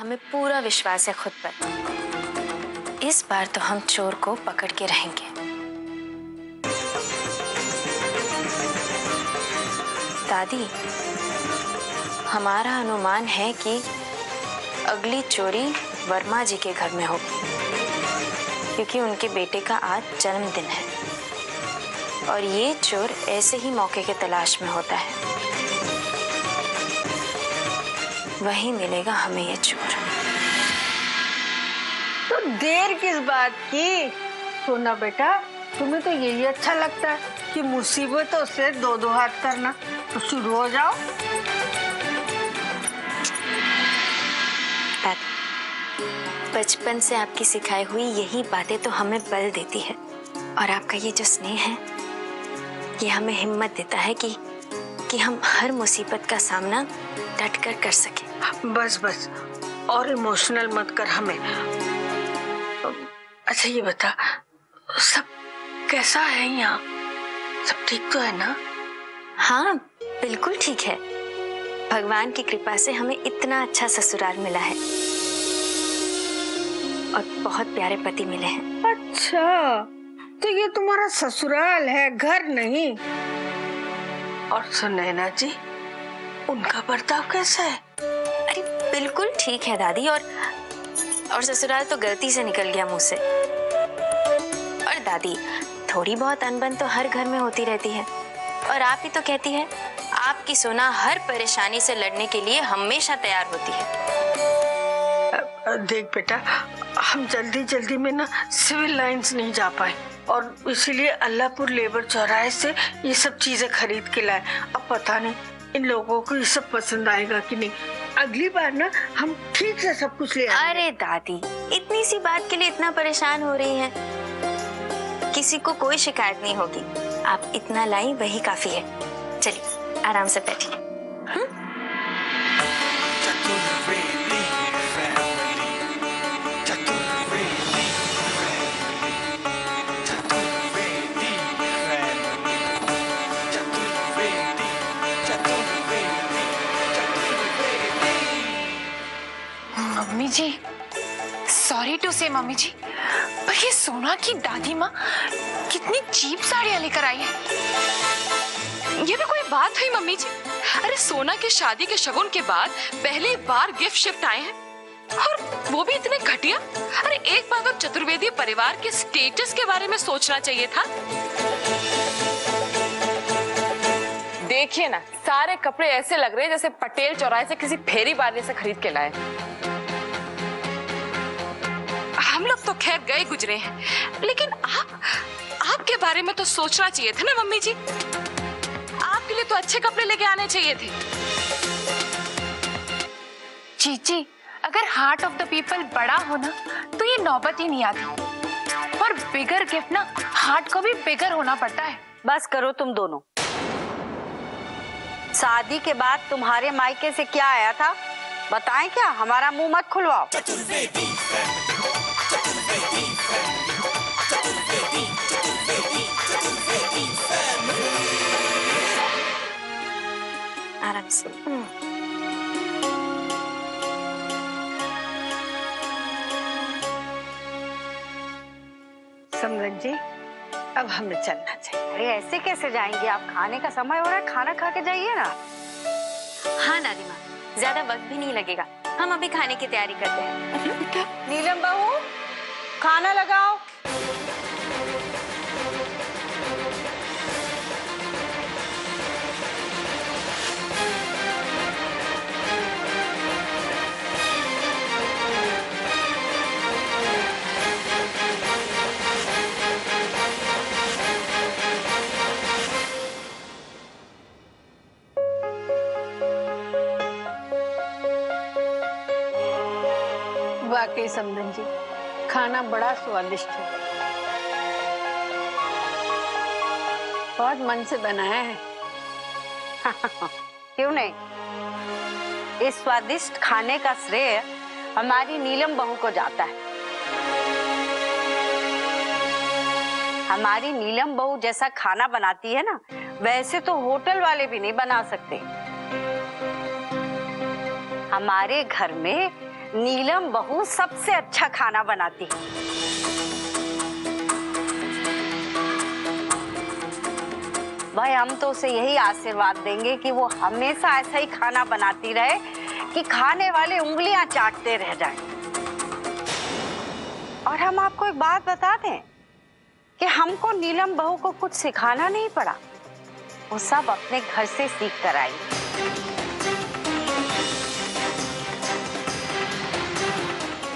हमें पूरा विश्वास है खुद पर। इस बार तो हम चोर को पकड़ के रहेंगे। दादी, हमारा अनुमान है कि अगली चोरी वर्मा जी के घर में होगी, क्योंकि उनके बेटे का आज जन्मदिन है और ये चोर ऐसे ही मौके के तलाश में होता है। वहीं मिलेगा हमें ये चोर। तो देर किस बात की? सोना बेटा, तुम्हें तो यही अच्छा लगता है कि मुसीबतों से दो दो हाथ करना। तो शुरू हो जाओ। बचपन से आपकी सिखाई हुई यही बातें तो हमें बल देती है, और आपका ये जो स्नेह है ये हमें हिम्मत देता है कि हम हर मुसीबत का सामना डटकर कर सके। बस बस, और इमोशनल मत कर हमें। अच्छा ये बता, सब कैसा है यहाँ? सब ठीक तो है ना? हाँ बिल्कुल ठीक है। भगवान की कृपा से हमें इतना अच्छा ससुराल मिला है और बहुत प्यारे पति मिले हैं। अच्छा, तो ये तुम्हारा ससुराल है, घर नहीं। और सुनैना जी, उनका बर्ताव कैसा है? अरे बिल्कुल ठीक है दादी, और ससुराल तो गलती से निकल गया मुंह से। और दादी, थोड़ी बहुत अनबन तो हर घर में होती रहती है, और आप ही तो कहती है आपकी सोना हर परेशानी से लड़ने के लिए हमेशा तैयार होती है। देख बेटा, हम जल्दी जल्दी में ना सिविल लाइंस नहीं जा पाए, और इसीलिए अल्लाहपुर लेबर चौराहे से ये सब चीजें खरीद के लाए। अब पता नहीं इन लोगों को ये सब पसंद आएगा कि नहीं। अगली बार ना हम ठीक से सब कुछ ले आएंगे। अरे दादी, इतनी सी बात के लिए इतना परेशान हो रही हैं। किसी को कोई शिकायत नहीं होगी। आप इतना लाई वही काफी है। चलिए आराम से बैठिए। मम्मी जी, सॉरी टू से मम्मी जी, पर ये सोना की दादी माँ कितनी चीप साड़ियाँ लेकर आई है। ये भी कोई बात हुई मम्मी जी? अरे सोना की शादी के शगुन के बाद पहली बार गिफ्ट शिफ्ट आए हैं, और वो भी इतने घटिया। अरे एक बार तो चतुर्वेदी परिवार के स्टेटस के बारे में सोचना चाहिए था। देखिए ना, सारे कपड़े ऐसे लग रहे हैं जैसे पटेल चौराहे से किसी फेरी बारने से खरीद के लाए। हम लोग तो खैर गए गुजरे हैं, लेकिन आपके बारे में तो सोचना चाहिए था ना मम्मी जी। आपके लिए तो अच्छे कपड़े लेके आने चाहिए थे। जीजी, अगर हार्ट ऑफ द पीपल बड़ा हो ना तो ये नौबत ही नहीं आती, और बिगर गिफ्ट ना हार्ट को भी बिगर होना पड़ता है। बस करो तुम दोनों। शादी के बाद तुम्हारे मायके से क्या आया था बताएं क्या? हमारा मुंह मत खुलवाओ। आराम से। समरन जी, अब हमें चलना चाहिए। अरे ऐसे कैसे जाएंगे आप? खाने का समय हो रहा है, खाना खा के जाइए ना। हाँ दादी माँ, ज्यादा वक्त भी नहीं लगेगा, हम अभी खाने की तैयारी करते हैं। नीलम बहू, खाना लगाओ। वाकई समरन जी, खाना बड़ा स्वादिष्ट है। बहुत मन से बनाया है। क्यों नहीं? इस स्वादिष्ट खाने का श्रेय हमारी नीलम बहू को जाता है। हमारी नीलम बहू जैसा खाना बनाती है ना, वैसे तो होटल वाले भी नहीं बना सकते। हमारे घर में नीलम बहू सबसे अच्छा खाना बनाती है। भाई हम तो उसे यही आशीर्वाद देंगे कि वो हमेशा ऐसा ही खाना बनाती रहे कि खाने वाले उंगलियां चाटते रह जाएं। और हम आपको एक बात बता दें कि हमको नीलम बहू को कुछ सिखाना नहीं पड़ा, वो सब अपने घर से सीख कर आई।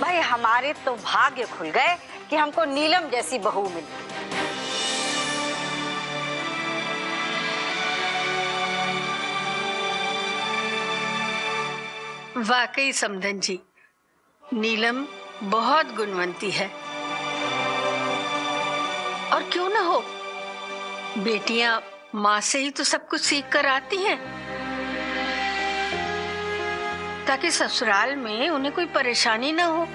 भाई हमारे तो भाग्य खुल गए कि हमको नीलम जैसी बहू मिली। वाकई समधन जी, नीलम बहुत गुणवंती है। और क्यों ना हो, बेटियां माँ से ही तो सब कुछ सीख कर आती हैं, ताकि ससुराल में उन्हें कोई परेशानी ना हो।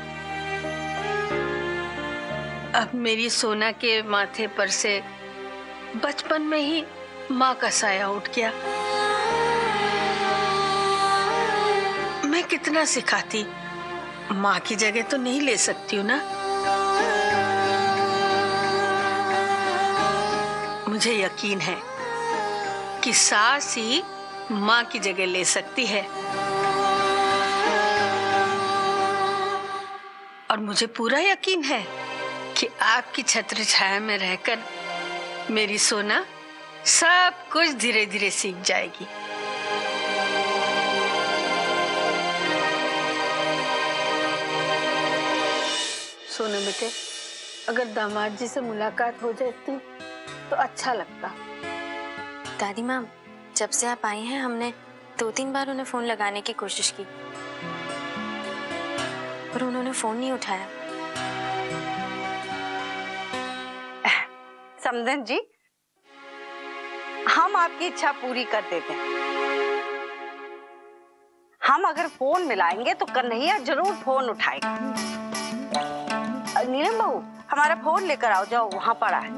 अब मेरी सोना के माथे पर से बचपन में ही माँ का साया उठ गया। मैं कितना सिखाती, माँ की जगह तो नहीं ले सकती हूँ ना। मुझे यकीन है कि सास ही माँ की जगह ले सकती है। और मुझे पूरा यकीन है कि आपकी छत्र छाया में रहकर मेरी सोना सब कुछ धीरे धीरे सीख जाएगी। सोना बेटे, अगर दामाद जी से मुलाकात हो जाती तो अच्छा लगता। दादी माँ, जब से आप आई हैं हमने 2-3 बार उन्हें फोन लगाने की कोशिश की, पर उन्होंने फोन नहीं उठाया। समधन जी, हम आपकी इच्छा पूरी कर देते हैं। हम अगर फोन मिलाएंगे तो कन्हैया जरूर फोन उठाएगा। नीलम बहू, हमारा फोन लेकर आओ, जाओ वहां पड़ा है।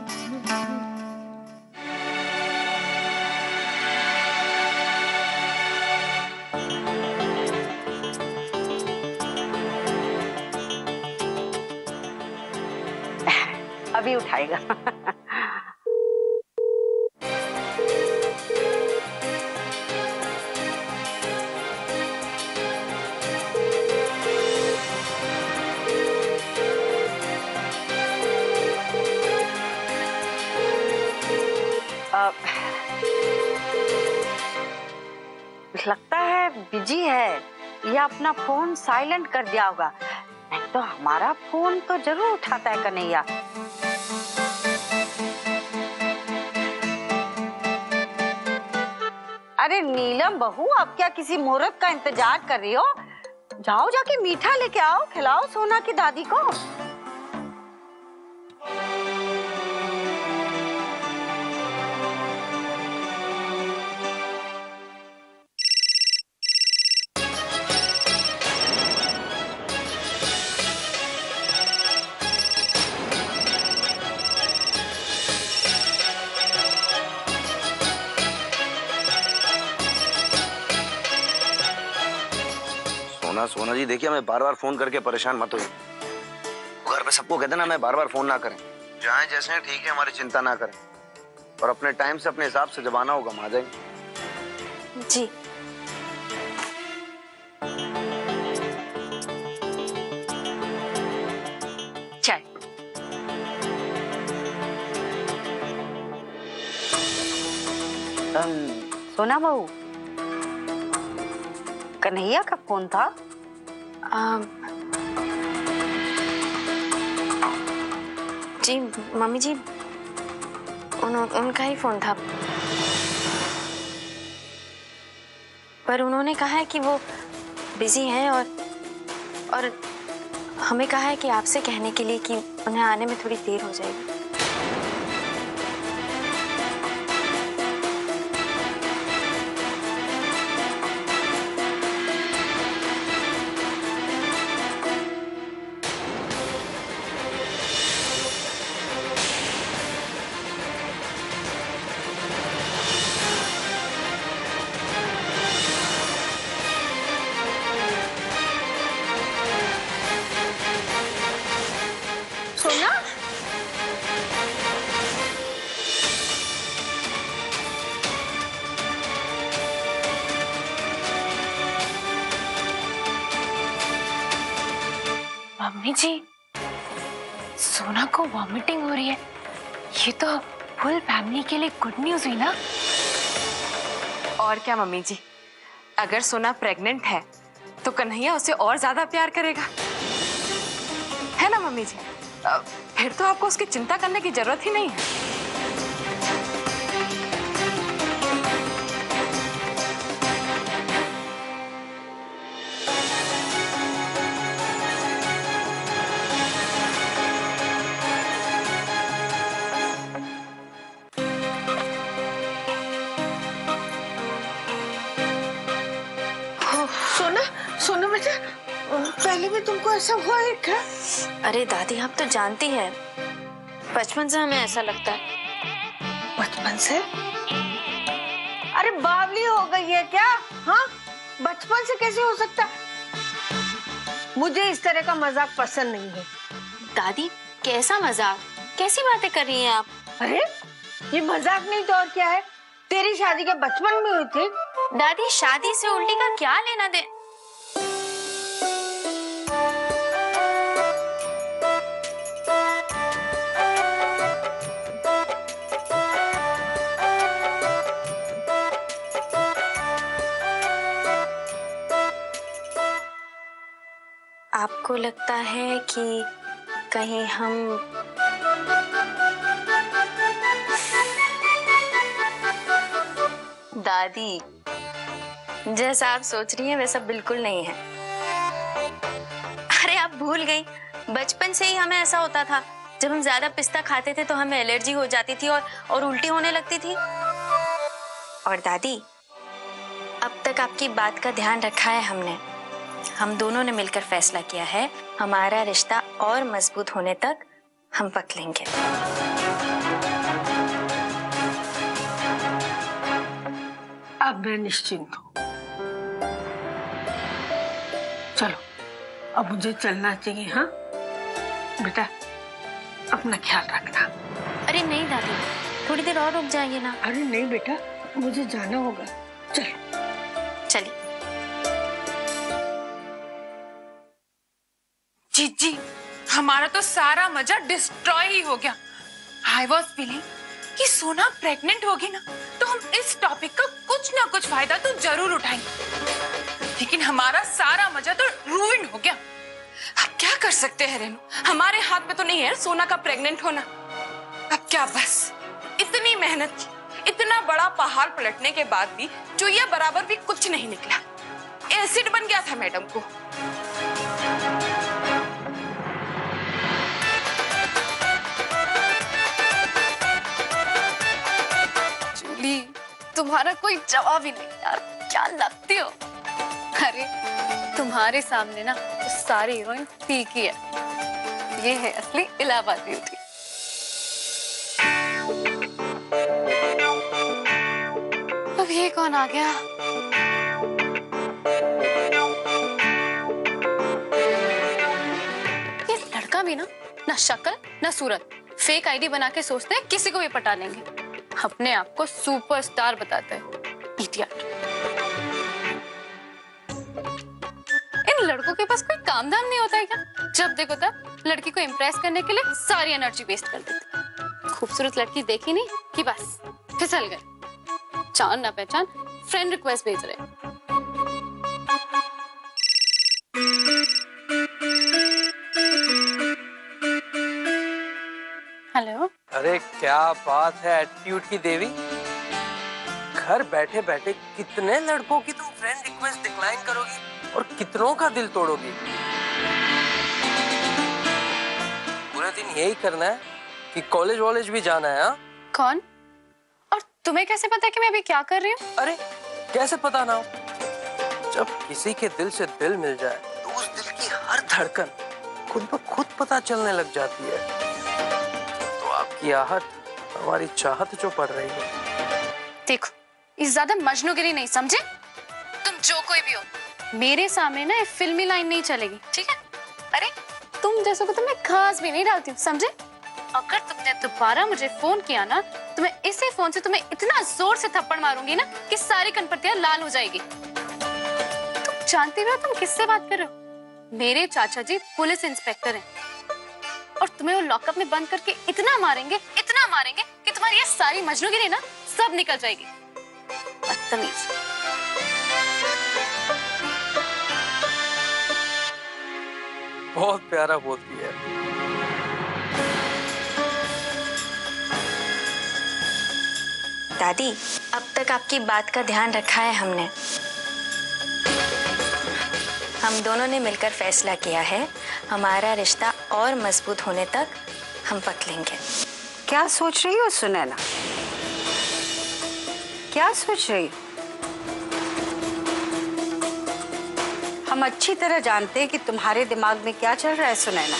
अभी उठाएगा। लगता है बिजी है या अपना फोन साइलेंट कर दिया होगा, नहीं तो हमारा फोन तो जरूर उठाता है कन्हैया। अरे नीलम बहू, अब क्या किसी मुहूर्त का इंतजार कर रही हो? जाओ जाके मीठा लेके आओ, खिलाओ सोना की दादी को। सोना जी देखिए, मैं बार बार फोन करके परेशान मत होइए। घर पे सबको कहते ना मैं बार बार फोन ना करें, जाएं जैसे हैं ठीक है, हमारी चिंता ना करें, और अपने टाइम से अपने हिसाब से जब आना होगा हम आ जाएंगे। जी। चाय। सोना बहू, कन्हैया का फोन था? जी मम्मी जी, उनका ही फोन था, पर उन्होंने कहा है कि वो बिजी हैं और हमें कहा है कि आपसे कहने के लिए कि उन्हें आने में थोड़ी देर हो जाएगी। मम्मी जी, सोना को वॉमिटिंग हो रही है। ये तो फुल फैमिली के लिए गुड न्यूज हुई ना। और क्या मम्मी जी, अगर सोना प्रेग्नेंट है तो कन्हैया उसे और ज्यादा प्यार करेगा, है ना मम्मी जी? फिर तो आपको उसकी चिंता करने की जरूरत ही नहीं है। सोना सोना बेटा, पहले भी तुमको ऐसा हुआ है क्या? अरे दादी, आप तो जानती है, बचपन से हमें ऐसा लगता है। बचपन से? अरे बावली हो गई है क्या? हाँ, बचपन से कैसे हो सकता? मुझे इस तरह का मजाक पसंद नहीं है। दादी, कैसा मजाक, कैसी बातें कर रही हैं आप? अरे ये मजाक नहीं तो और क्या है? तेरी शादी के बचपन में हुई थी। दादी, शादी से उल्टी का क्या लेना दे? आपको लगता है कि कहीं हम दादी, जैसा आप सोच रही हैं वैसा बिल्कुल नहीं है। अरे आप भूल गई, बचपन से ही हमें ऐसा होता था। जब हम ज्यादा पिस्ता खाते थे तो हमें एलर्जी हो जाती थी और उल्टी होने लगती थी। और दादी, अब तक आपकी बात का ध्यान रखा है हमने। हम दोनों ने मिलकर फैसला किया है, हमारा रिश्ता और मजबूत होने तक हम पक लेंगे। अब मैं निश्चिंत हूँ। चलो, अब मुझे चलना चाहिए। हाँ बेटा, अपना ख्याल रखना। अरे नहीं दादी, थोड़ी देर और रुक जाइए ना। अरे नहीं बेटा, मुझे जाना होगा। चलो चलिए। जी, हमारा तो सारा मजा डिस्ट्रॉय ही हो गया। आई वॉज फीलिंग कि सोना प्रेग्नेंट होगी ना तो हम इस टॉपिक का कुछ ना कुछ फायदा तो जरूर उठाएंगे, लेकिन हमारा सारा मजा तो रूइन हो गया। अब क्या कर सकते हैं रेनू, हमारे हाथ में तो नहीं है सोना का प्रेग्नेंट होना। अब क्या, बस इतनी मेहनत की, इतना बड़ा पहाड़ पलटने के बाद भी चुईया बराबर भी कुछ नहीं निकला। एसिड बन गया था मैडम को। तुम्हारा कोई जवाब ही नहीं यार, क्या लगती हो। अरे तुम्हारे सामने ना तो सारी हीरोइन फीकी है। ये है असली इलाहाबाद ब्यूटी। अब ये कौन आ गया? ये लड़का भी ना शक्ल ना सूरत, फेक आईडी बना के सोचते हैं किसी को भी पटा लेंगे। अपने आप को सुपरस्टार बताते हैं, इडियट। इन लड़कों के पास कोई काम धाम नहीं होता है क्या? जब देखो तब लड़की को इम्प्रेस करने के लिए सारी एनर्जी वेस्ट कर देते। खूबसूरत लड़की देखी नहीं कि बस फिसल गए। जान ना पहचान फ्रेंड रिक्वेस्ट भेज रहे। हेलो। अरे क्या बात है एटीट्यूड की देवी, घर बैठे बैठे कितने लड़कों की तुम फ्रेंड रिक्वेस्ट डिक्लाइन करोगी और कितनों का दिल तोड़ोगी। पूरे दिन यही करना है कि कॉलेज वॉलेज भी जाना है? हाँ? कौन? और तुम्हें कैसे पता कि मैं अभी क्या कर रही हूँ? अरे कैसे पता ना हो, जब किसी के दिल से दिल मिल जाए तो उस दिल की हर धड़कन खुद ब खुद पता चलने लग जाती है। आपकी आहट हमारी चाहत जो पड़ रही है। देखो, इस ज्यादा मजनूगिरी नहीं, समझे? तुम जो कोई भी हो, मेरे सामने ना फिल्मी लाइन नहीं चलेगी, ठीक है? अरे तुम जैसों को तो मैं घास भी नहीं डालती हूँ, समझे? अगर तुमने दोबारा मुझे फोन किया ना तो मैं इसी फोन से तुम्हें इतना जोर से थप्पड़ मारूंगी ना कि सारी कनपट्टियां लाल हो जाएगी। तुम जानती हो तुम किससे बात कर रहे हो? मेरे चाचा जी पुलिस इंस्पेक्टर हैं और तुम्हें वो लॉकअप में बंद करके इतना मारेंगे कि तुम्हारी ये सारी मजनूगिरी ना सब निकल जाएगी। बदतमीज। बहुत प्यारा बोलती है। दादी, अब तक आपकी बात का ध्यान रखा है हमने। हम दोनों ने मिलकर फैसला किया है, हमारा रिश्ता और मजबूत होने तक हम पक लेंगे। क्या सोच रही हो सुनैना? क्या सोच रही हो? हम अच्छी तरह जानते हैं कि तुम्हारे दिमाग में क्या चल रहा है सुनैना।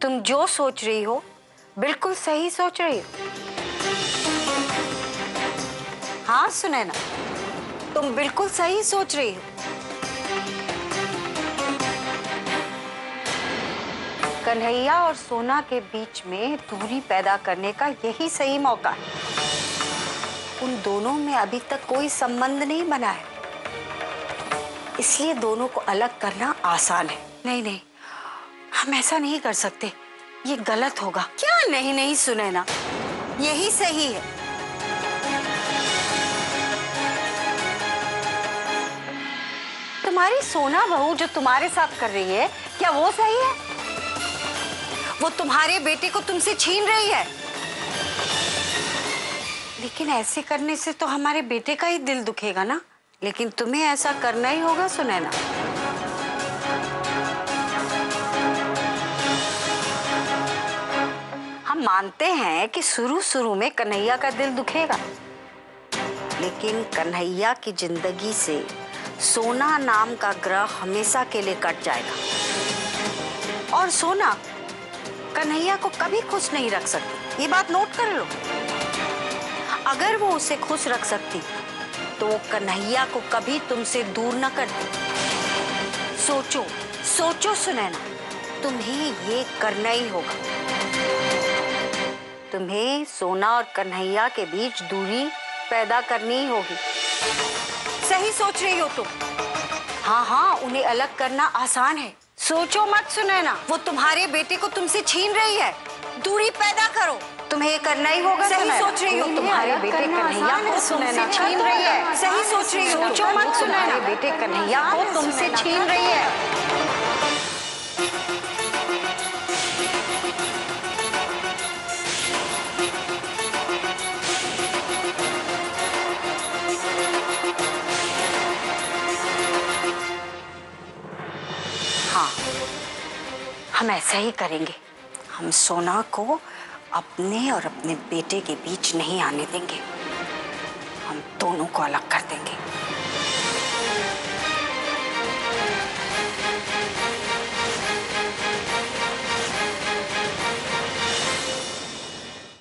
तुम जो सोच रही हो बिल्कुल सही सोच रही हो। हाँ सुनैना, तुम बिल्कुल सही सोच रही हो। कन्हैया और सोना के बीच में दूरी पैदा करने का यही सही मौका है। उन दोनों में अभी तक कोई संबंध नहीं बना है, इसलिए दोनों को अलग करना आसान है। नहीं नहीं, हम ऐसा नहीं कर सकते, ये गलत होगा। क्या नहीं नहीं सुनैना, यही सही है। तुम्हारी सोना बहू जो तुम्हारे साथ कर रही है, क्या वो सही है? वो तुम्हारे बेटे को तुमसे छीन रही है। लेकिन ऐसे करने से तो हमारे बेटे का ही दिल दुखेगा ना। लेकिन तुम्हें ऐसा करना ही होगा सुनैना। हम मानते हैं कि शुरू में कन्हैया का दिल दुखेगा, लेकिन कन्हैया की जिंदगी से सोना नाम का ग्रह हमेशा के लिए कट जाएगा। और सोना कन्हैया को कभी खुश नहीं रख सकती, ये बात नोट कर लो। अगर वो उसे खुश रख सकती तो वो कन्हैया को कभी तुमसे दूर न करती। सोचो सोचो सुनैना, तुम्हें ये करना ही होगा। तुम्हें सोना और कन्हैया के बीच दूरी पैदा करनी ही होगी। सही सोच रही हो तुम। हाँ हाँ, उन्हें अलग करना आसान है। सोचो मत सुनैना, वो तुम्हारे बेटे को तुमसे छीन रही है। दूरी पैदा करो, तुम्हें ये करना ही होगा। सही सोच रही हो, तुम्हारे बेटे कन्हैया को तुमसे छीन रही है। सही सोच रही हो, सोचो मत सुनैना, बेटे कन्हैया को तुमसे छीन रही है। हाँ, हम ऐसा ही करेंगे। हम सोना को अपने और अपने बेटे के बीच नहीं आने देंगे। हम दोनों को अलग कर देंगे।